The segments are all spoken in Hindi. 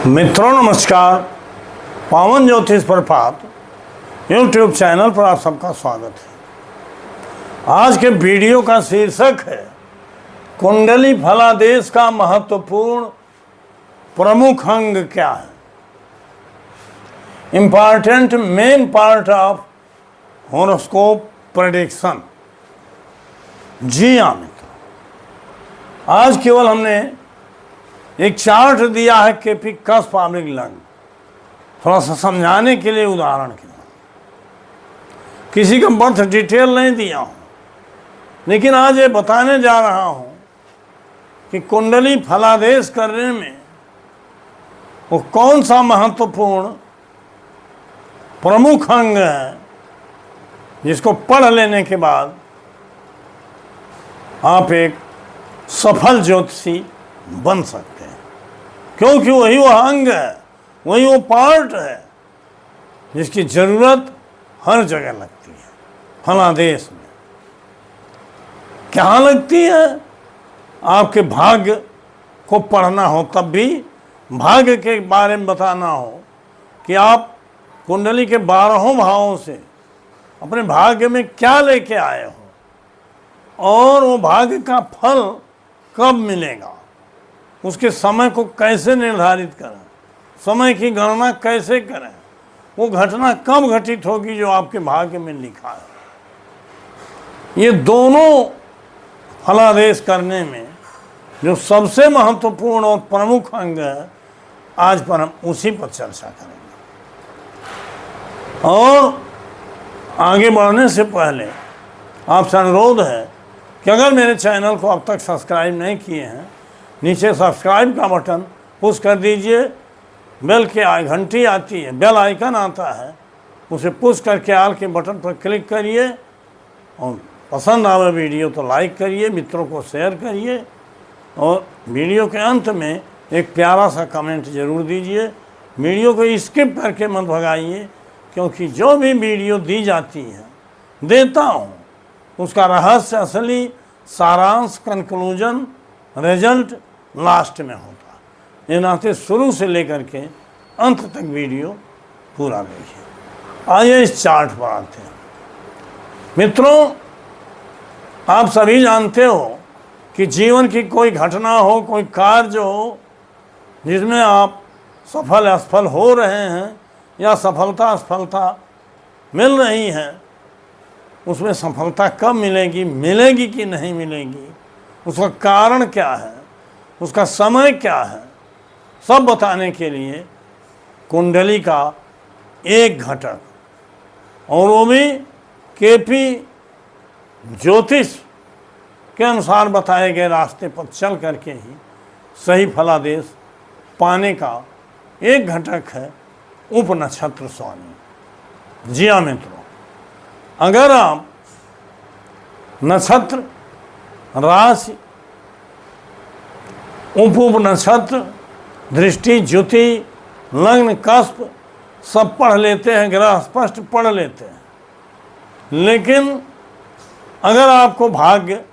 मित्रों नमस्कार। पावन ज्योतिष प्रभात यूट्यूब चैनल पर आप सबका स्वागत है। आज के वीडियो का शीर्षक है कुंडली फलादेश का महत्वपूर्ण प्रमुख अंग क्या है। Important main part of horoscope prediction. जी हाँ मित्रों, आज केवल हमने एक चार्ट दिया है केपी कस्प पाब्लिक लंग, थोड़ा सा समझाने के लिए, उदाहरण के लिए। किसी का बर्थ डिटेल नहीं दिया हूँ, लेकिन आज ये बताने जा रहा हूँ कि कुंडली फलादेश करने में वो कौन सा महत्वपूर्ण प्रमुख अंग है जिसको पढ़ लेने के बाद आप एक सफल ज्योतिषी बन सकते हैं, क्योंकि वही वो अंग है, वही वो पार्ट है जिसकी ज़रूरत हर जगह लगती है। फलादेश में क्या लगती है? आपके भाग्य को पढ़ना हो, तब भी भाग्य के बारे में बताना हो कि आप कुंडली के 12 भावों से अपने भाग्य में क्या लेके आए हो और वो भाग्य का फल कब मिलेगा, उसके समय को कैसे निर्धारित करें, समय की गणना कैसे करें, वो घटना कब घटित होगी जो आपके भाग्य में लिखा है। ये दोनों फलादेश करने में जो सबसे महत्वपूर्ण और प्रमुख अंग है, आज पर हम उसी पर चर्चा करेंगे। और आगे बढ़ने से पहले आपसे अनुरोध है कि अगर मेरे चैनल को अब तक सब्सक्राइब नहीं किए हैं, नीचे सब्सक्राइब का बटन पुश कर दीजिए। बेल के घंटी आती है, बेल आइकन आता है, उसे पुश करके आल के बटन पर क्लिक करिए और पसंद आवे वीडियो तो लाइक करिए, मित्रों को शेयर करिए और वीडियो के अंत में एक प्यारा सा कमेंट ज़रूर दीजिए। वीडियो को स्किप करके मत भगाइए, क्योंकि जो भी वीडियो दी जाती है, देता हूँ, उसका रहस्य, असली सारांश, कंक्लूजन, रिजल्ट लास्ट में होता है। ये नाते शुरू से लेकर के अंत तक वीडियो पूरा देखिए। आइए इस चार्ट पर आते हैं। मित्रों, आप सभी जानते हो कि जीवन की कोई घटना हो, कोई कार्य हो जिसमें आप सफल असफल हो रहे हैं या सफलता असफलता मिल रही है, उसमें सफलता कब मिलेगी, मिलेगी कि नहीं मिलेगी, उसका कारण क्या है, उसका समय क्या है, सब बताने के लिए कुंडली का एक घटक, और वो भी केपी ज्योतिष के अनुसार बताए गए रास्ते पर चल करके ही सही फलादेश पाने का एक घटक है उपनक्षत्र स्वामी। जी हाँ मित्रों, अगर आप नक्षत्र, राशि, उप नक्षत्र, दृष्टि, ज्योति, लग्न, कस्प सब पढ़ लेते हैं, ग्रह स्पष्ट पढ़ लेते हैं, लेकिन अगर आपको भाग्य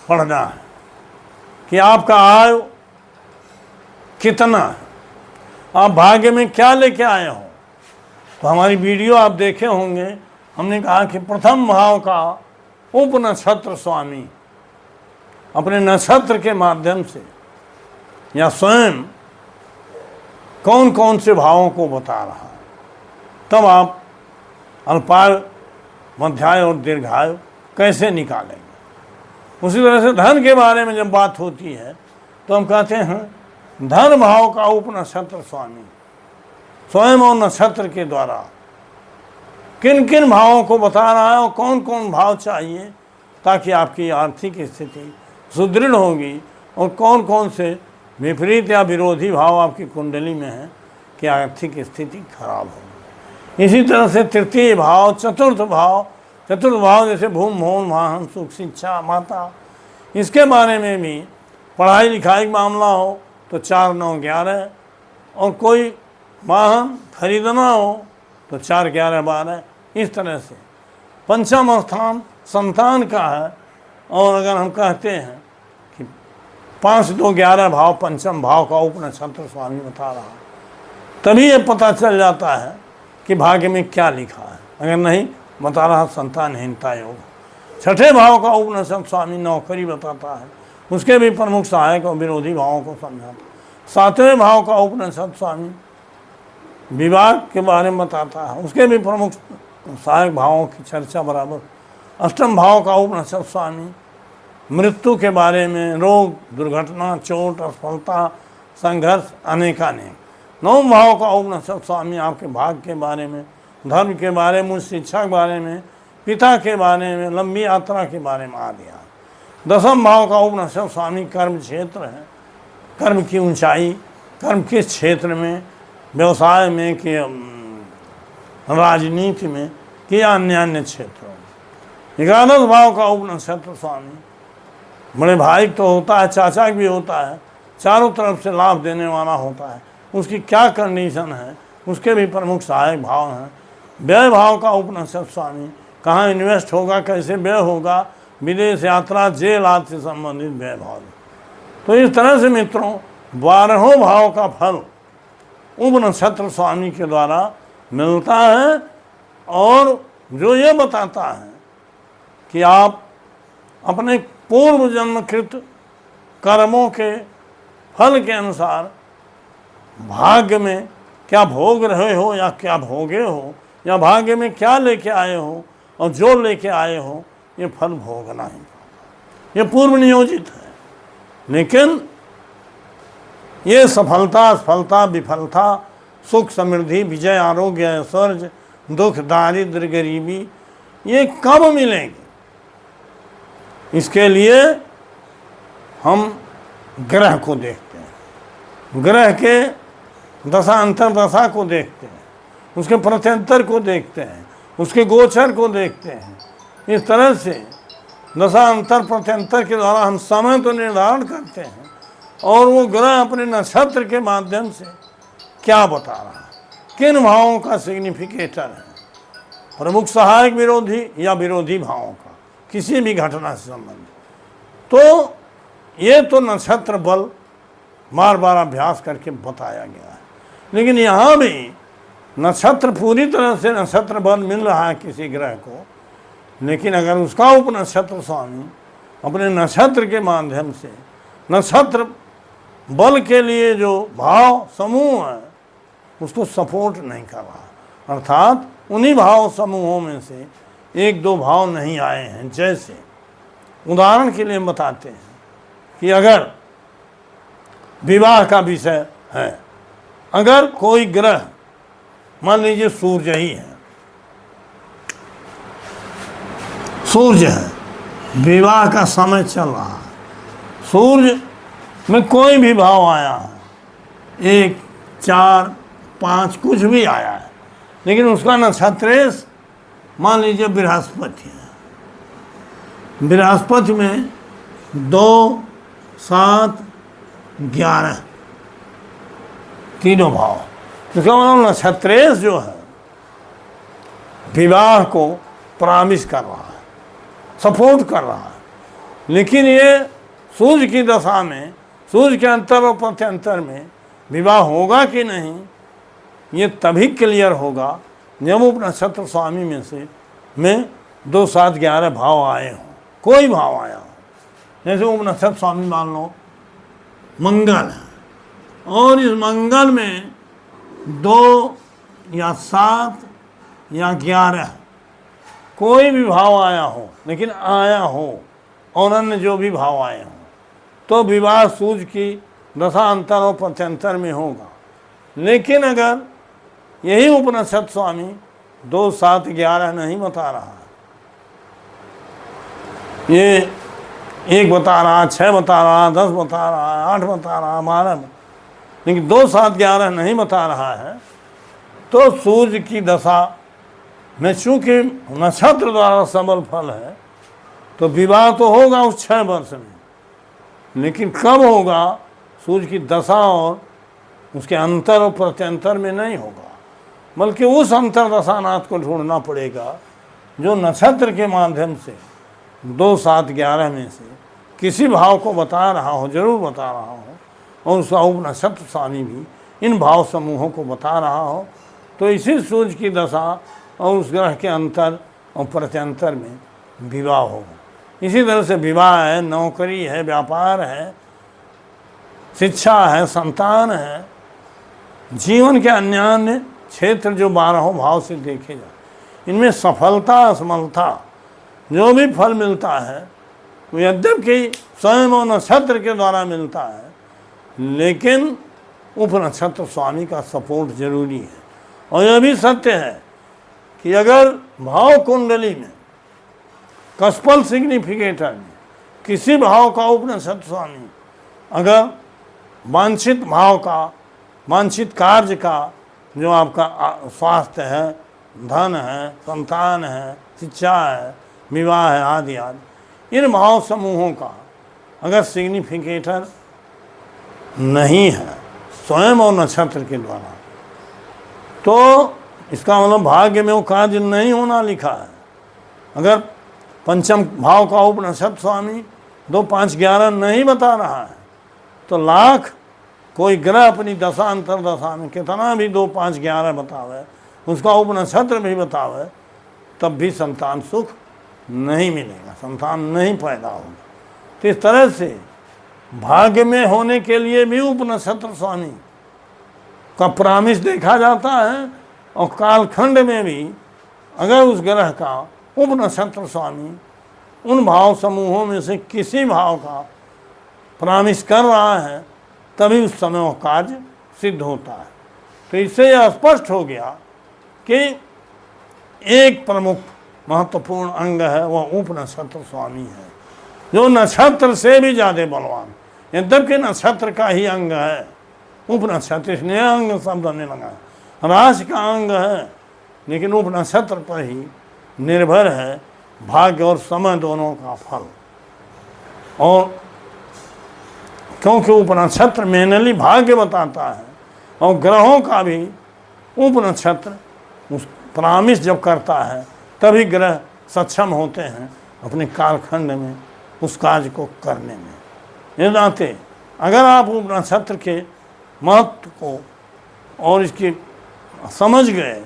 पढ़ना है कि आपका आयु कितना है, आप भाग्य में क्या लेके आए हो, तो हमारी वीडियो आप देखे होंगे। हमने कहा कि प्रथम भाव का उप नक्षत्र स्वामी अपने नक्षत्र के माध्यम से या स्वयं कौन कौन से भावों को बता रहा है, तब आप अल्पायु, मध्यायु और दीर्घायु कैसे निकालेंगे। उसी तरह से धन के बारे में जब बात होती है तो हम कहते हैं धन भाव का उप नक्षत्र स्वामी स्वयं और नक्षत्र के द्वारा किन किन भावों को बता रहा है और कौन कौन भाव चाहिए ताकि आपकी आर्थिक स्थिति सुदृढ़ होगी, और कौन कौन से विपरीत या विरोधी भाव आपकी कुंडली में है कि आर्थिक स्थिति खराब होगी। इसी तरह से तृतीय भाव, चतुर्थ भाव जैसे भूम, भवन, वाहन, सुख, शिक्षा, माता, इसके बारे में भी पढ़ाई लिखाई का मामला हो तो 4, 9, 11, और कोई वाहन खरीदना हो तो 4, 11, 12, इस तरह से। पंचम स्थान संतान का है, और अगर हम कहते हैं कि 5, 2, 11 भाव पंचम भाव का उप नक्षत्र स्वामी बता रहा है। तभी ये पता चल जाता है कि भाग्य में क्या लिखा है। अगर नहीं बता रहा संतानहीनता योग। छठे भाव का उपनिषद स्वामी नौकरी बताता है, उसके भी प्रमुख सहायक और विरोधी भावों को समझाता। सातवें भाव का उपनिषद स्वामी विवाह के बारे में बताता है, उसके भी प्रमुख सहायक भावों की चर्चा बराबर। अष्टम भाव का उपनिषद स्वामी मृत्यु के बारे में, रोग, दुर्घटना, चोट, असफलता, संघर्ष अनेकानेक। नवम भाव का उपनिषद स्वामी आपके भाग्य के बारे में, धर्म के बारे में, शिक्षा के बारे में, पिता के बारे में, लंबी यात्रा के बारे में आदि। दसम भाव का उपनिषद स्वामी कर्म क्षेत्र है, कर्म की ऊंचाई, कर्म किस क्षेत्र में, व्यवसाय में कि राजनीति में कि अन्य अन्य क्षेत्रों में। 11 भाव का उपनिषद स्वामी बड़े भाई तो होता है, चाचा भी होता है, चारों तरफ से लाभ देने वाला होता है, उसकी क्या कंडीशन है, उसके भी प्रमुख सहायक भाव हैं। व्यय भाव का उपनिषद स्वामी कहाँ इन्वेस्ट होगा, कैसे व्यय होगा, विदेश यात्रा, जेल आदि से संबंधित व्यय भाव। तो इस तरह से मित्रों 12 भाव का फल उपनिषद स्वामी के द्वारा मिलता है, और जो ये बताता है कि आप अपने पूर्व जन्मकृत कर्मों के फल के अनुसार भाग्य में क्या भोग रहे हो या क्या भोगे हो, या भाग्य में क्या लेके आए हो और जो लेके आए हो ये फल भोगना ही, ये पूर्व नियोजित है। लेकिन ये सफलता, असफलता, विफलता, सुख, समृद्धि, विजय, आरोग्य, ऐश्वर्य, दुख, दारिद्र्य, गरीबी, ये कब मिलेंगे, इसके लिए हम ग्रह को देखते हैं, ग्रह के दशा अंतर दशा को देखते हैं, उसके प्रत्यंतर को देखते हैं, उसके गोचर को देखते हैं। इस तरह से दशा अंतर प्रत्यंतर के द्वारा हम समय तो निर्धारण करते हैं, और वो ग्रह अपने नक्षत्र के माध्यम से क्या बता रहा है, किन भावों का सिग्निफिकेटर है, प्रमुख सहायक विरोधी या विरोधी भावों का किसी भी घटना से संबंधित। तो ये तो नक्षत्र बल बार बार अभ्यास करके बताया गया है, लेकिन यहाँ भी नक्षत्र पूरी तरह से नक्षत्र बल मिल रहा है किसी ग्रह को, लेकिन अगर उसका उपनक्षत्र स्वामी अपने नक्षत्र के माध्यम से नक्षत्र बल के लिए जो भाव समूह है उसको सपोर्ट नहीं कर रहा, अर्थात उन्हीं भाव समूहों में से एक दो भाव नहीं आए हैं। जैसे उदाहरण के लिए बताते हैं कि अगर विवाह का विषय है, अगर कोई ग्रह मान लीजिए सूर्य ही है, सूर्य है, विवाह का समय चल रहा है, सूर्य में कोई भी भाव आया है, 1, 4, 5 कुछ भी आया है, लेकिन उसका नक्षत्रेश मान लीजिए बृहस्पति है, बृहस्पति में 2, 7, 11 तीनों भाव, इसका मतलब नक्षत्रेश जो है विवाह को प्रामिस कर रहा है, सपोर्ट कर रहा है। लेकिन ये सूर्य की दशा में, सूर्य के अंतर और प्रत्यंतर में विवाह होगा कि नहीं, ये तभी क्लियर होगा जब उपनक्षत्र स्वामी में से 2, 7, 11 भाव आए हों, कोई भाव आया हो। जैसे उपनक्षत्र स्वामी मान लो मंगल है, और इस मंगल में 2 या 7 या 11 कोई भी भाव आया हो, लेकिन आया हो, और अन्य जो भी भाव आए हों, तो विवाह सूर्य की दशा अंतर और प्रत्यंतर में होगा। लेकिन अगर यही उपनिषद स्वामी 2, 7, 11 नहीं बता रहा, ये 1 बता रहा, 6 बता रहा, 10 बता रहा, 8 बता रहा, 12, लेकिन 2, 7, 11 नहीं बता रहा है, तो सूर्य की दशा में चूँकि नक्षत्र द्वारा सबल फल है, तो विवाह तो होगा उस 6 वर्ष में, लेकिन कब होगा, सूर्य की दशा और उसके अंतर और प्रत्यंतर में नहीं होगा, बल्कि उस अंतर दशानाथ को ढूंढना पड़ेगा जो नक्षत्र के माध्यम से 2, 7, 11 में से किसी भाव को बता रहा हो, जरूर बता रहा हो, और उसका उपनक्षत्र स्वामी भी इन भाव समूहों को बता रहा हो, तो इसी सूर्य की दशा और उस ग्रह के अंतर और प्रत्यंतर में विवाह होगा। इसी तरह से विवाह है, नौकरी है, व्यापार है, शिक्षा है, संतान है, जीवन के अन्य क्षेत्र जो 12 भाव से देखे जाए, इनमें सफलता असफलता जो भी फल मिलता है वो यद्यपि स्वयं और नक्षत्र के द्वारा मिलता है, लेकिन उप नक्षत्र स्वामी का सपोर्ट जरूरी है। और यह भी सत्य है कि अगर भाव कुंडली में कस्पल सिग्निफिकेटर में किसी भाव का उप नक्षत्र स्वामी अगर वांछित भाव का, वांछित कार्य का, जो आपका स्वास्थ्य है, धन है, संतान है, शिक्षा है, विवाह है आदि आदि, इन भाव समूहों का अगर सिग्निफिकेटर नहीं है स्वयं और नक्षत्र के द्वारा, तो इसका मतलब भाग्य में वो कार्य नहीं होना लिखा है। अगर पंचम भाव का उप नक्षत्र स्वामी 2, 5, 11 नहीं बता रहा है, तो लाख कोई ग्रह अपनी दशा अंतर दशा में कितना भी 2, 5, 11 बतावे, उसका उप नक्षत्र भी बतावे, तब भी संतान सुख नहीं मिलेगा, संतान नहीं पैदा होगा। तो इस तरह से भाग्य में होने के लिए भी उप नक्षत्र स्वामी का परामर्श देखा जाता है, और कालखंड में भी अगर उस ग्रह का उप नक्षत्र स्वामी उन भाव समूहों में से किसी भाव का परामर्श कर रहा है, तभी उस समय वो कार्य सिद्ध होता है। तो इससे यह स्पष्ट हो गया कि एक प्रमुख महत्वपूर्ण अंग है वह उप नक्षत्र स्वामी है, जो नक्षत्र से भी ज़्यादा बलवान, यद्यपि नक्षत्र का ही अंग है उप नक्षत्र, इसलिए अंग शब्द आने लगा, राशि का अंग है, लेकिन उप नक्षत्र पर ही निर्भर है भाग्य और समय दोनों का फल। और क्योंकि उप नक्षत्र मेनली भाग्य बताता है, और ग्रहों का भी उप नक्षत्र उस परामर्श जब करता है तभी ग्रह सक्षम होते हैं अपने कालखंड में उस कार्य को करने में। ये नाते अगर आप उप नक्षत्र के महत्व को और इसकी समझ गए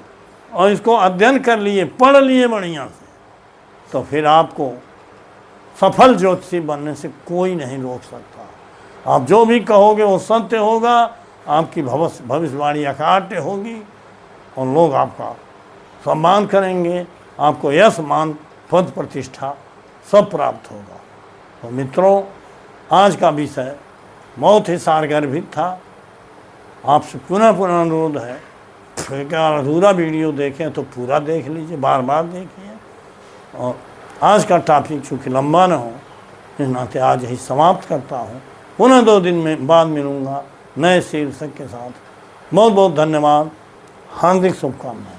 और इसको अध्ययन कर लिए, पढ़ लिए बढ़िया से, तो फिर आपको सफल ज्योतिषी बनने से कोई नहीं रोक सकता। आप जो भी कहोगे वो सत्य होगा, आपकी भविष्यवाणी अकाट्य होगी, और लोग आपका सम्मान करेंगे, आपको यश मान पद प्रतिष्ठा सब प्राप्त होगा। तो मित्रों, आज का विषय बहुत ही सारगर्भित था। आपसे पुनः अनुरोध है कि अधूरा वीडियो देखें तो पूरा देख लीजिए, बार बार देखिए। और आज का टॉपिक चूँकि लंबा न हो, इस नाते आज ही समाप्त करता हूँ। पुनः 2 दिन में बाद मिलूँगा नए शीर्षक के साथ। बहुत बहुत धन्यवाद, हार्दिक शुभकामनाएं।